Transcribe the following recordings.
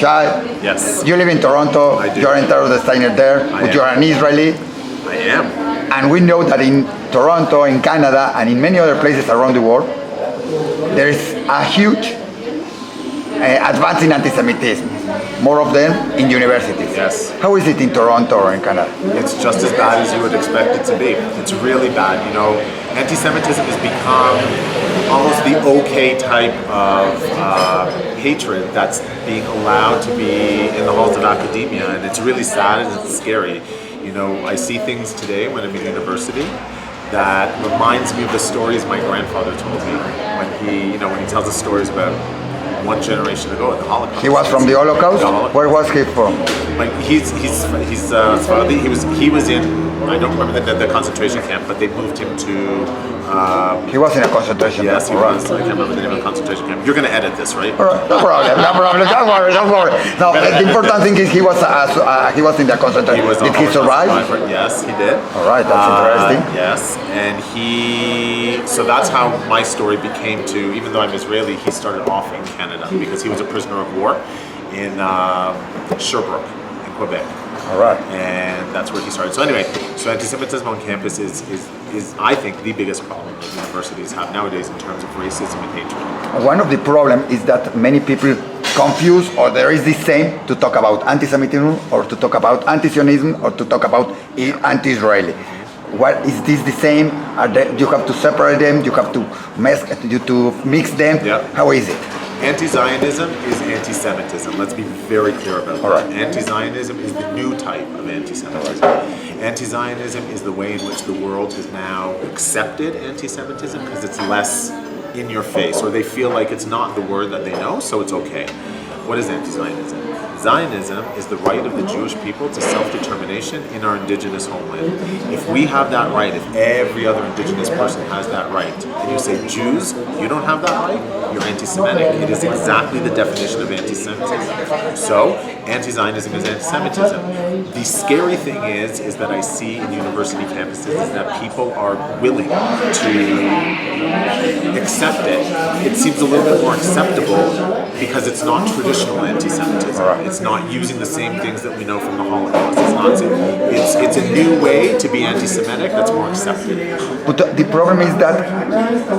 Shai, Yes. you live in Toronto. I do. You're an interior designer there, but you're an Israeli. I am. And we know that in Toronto, in Canada, and in many other places around the world, there is a huge advance in antisemitism. More of them in universities. Yes. How is it in Toronto or in Canada? It's just as bad as you would expect it to be. It's really bad. You know, anti-Semitism has become almost the okay type of hatred that's being allowed to be in the halls of academia, and it's really sad and it's scary. You know, I see things today when I'm in university that reminds me of the stories my grandfather told me when he tells us stories about one generation ago in the Holocaust. He was from the Holocaust? The Holocaust. Where was he from? Like he's Sephardi. He was in, I don't remember the concentration camp, but they moved him to. He was in a concentration camp. Yes, he was. I can't remember the name of the concentration camp. You're going to edit this, right? All right, no problem. Don't worry. No, the important thing is he was in the concentration. Did he survive? Yes, he did. All right, that's interesting. Yes, and so that's how my story became to, even though I'm Israeli, he started off in Canada because he was a prisoner of war in Sherbrooke in Quebec. All right. And that's where he started. So anyway, so anti-Semitism on campus is I think the biggest problem that universities have nowadays in terms of racism and hatred. One of the problems is that many people confuse, or there is the same, to talk about anti-Semitism or to talk about Antisionism or to talk about anti-Israeli. What is this the same? You have to separate them. You have to mix them. Yeah. How is it? Anti-Zionism is anti-Semitism. Let's be very clear about that. All right. Anti-Zionism is the new type of anti-Semitism. Anti-Zionism is the way in which the world has now accepted anti-Semitism because it's less in your face, or they feel like it's not the word that they know, so it's okay. What is anti-Zionism? Zionism is the right of the Jewish people to self-determination in our indigenous homeland. If we have that right, if every other indigenous person has that right, and you say, Jews, you don't have that right, you're anti-Semitic. It is exactly the definition of anti-Semitism. So, anti-Zionism is anti-Semitism. The scary thing is that I see in university campuses is that people are willing to accept it. It seems a little bit more acceptable because it's not traditional anti-Semitism. It's not using the same things that we know from the Holocaust. It's a new way to be anti-Semitic that's more accepted. But the problem is that,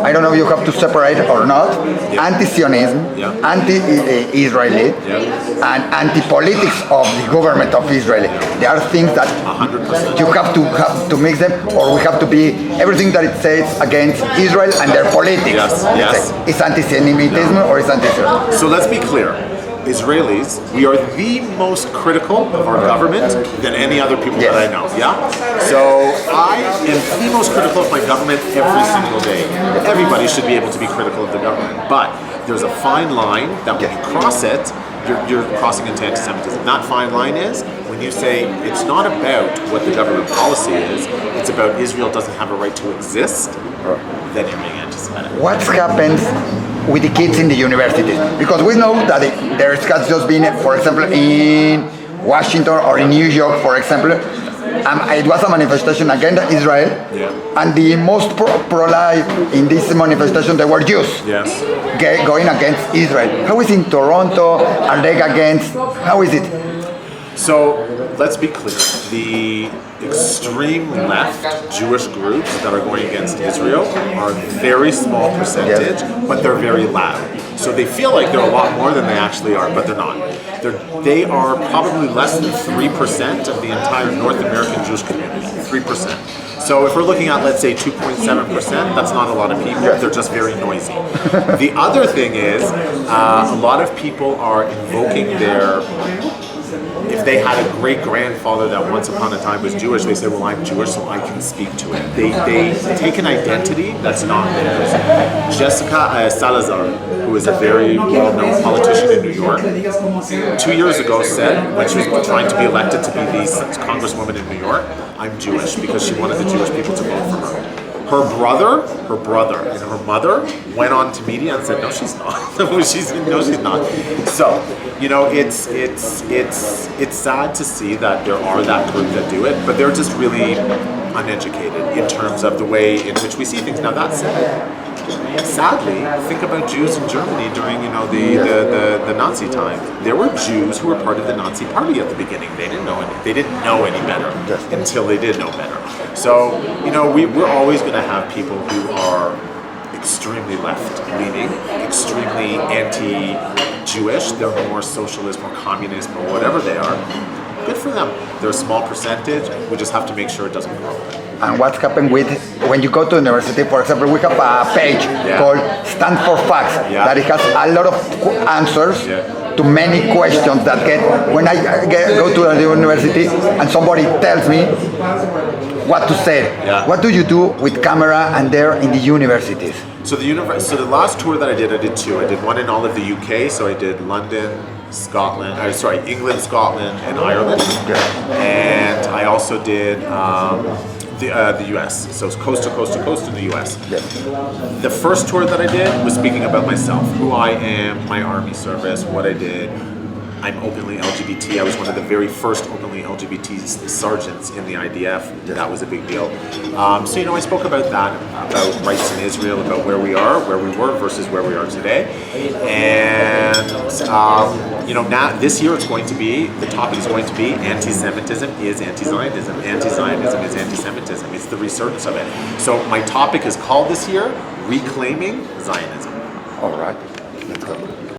I don't know if you have to separate or not, Anti-Sionism, anti-Israeli, and anti-politics of the government of Israel. There are things that 100%. you have to mix them, or we have to be everything that it says against Israel and their politics. Yes. It's anti-Semitism or it's anti-Israel. So let's be clear. Israelis, we are the most critical of our government than any other people that I know. Yeah? So I am the most critical of my government every single day. Everybody should be able to be critical of the government. But there's a fine line that when you cross it, you're crossing into anti-Semitism. That fine line is when you say it's not about what the government policy is, it's about Israel doesn't have a right to exist, then you're being anti-Semitic. What happens with the kids in the universities? Because we know that there has just been, for example, in Washington or in New York, for example, it was a manifestation against Israel, and the most pro-life in this manifestation, they were Jews going against Israel. How is it in Toronto? Are they against? How is it? So let's be clear. The extreme left Jewish groups that are going against Israel are a very small percentage, but they're very loud. So they feel like they're a lot more than they actually are, but they're not. They are probably less than 3% of the entire North American Jewish community. 3%. So if we're looking at, let's say, 2.7%, that's not a lot of people. They're just very noisy. The other thing is, a lot of people are invoking if they had a great-grandfather that once upon a time was Jewish, they say, well, I'm Jewish, so I can speak to it. They take an identity that's not theirs. Jessica Salazar, who is a very well-known politician in New York, 2 years ago said, when she was trying to be elected to be the congresswoman in New York, I'm Jewish, because she wanted the Jewish people to vote for her. Her brother, and her mother went on to media and said, no, she's not. No, she's not. So, you know, it's sad to see that there are that group that do it, but they're just really uneducated in terms of the way in which we see things. Now, that said, Sadly, think about Jews in Germany during the Nazi time. There were Jews who were part of the Nazi Party at the beginning. They didn't know any better until they did know better. So we're always going to have people who are extremely left-leaning, extremely anti-Jewish. They're more socialist, more communist, or whatever they are. Good for them. They're a small percentage. We just have to make sure it doesn't grow. And what's happened with, when you go to university, for example, we have a page called Stand for Facts that it has a lot of answers to many questions that when I go to the university and somebody tells me what to say. What do you do with camera and there in the universities? So the last tour that I did two. I did one in all of the UK, so I did London, England, Scotland, and Ireland. And I also did the US, so it's coast to coast to coast in the US. The first tour that I did was speaking about myself, who I am, my army service, what I did. I'm openly LGBT. I was one of the very first openly LGBT sergeants in the IDF. That was a big deal. So I spoke about that, about rights in Israel, about where we are, where we were versus where we are today. And now this year the topic is going to be anti-Semitism is anti-Zionism. Anti-Zionism is anti-Semitism. It's the resurgence of it. So my topic is called this year, Reclaiming Zionism. All right, let's go.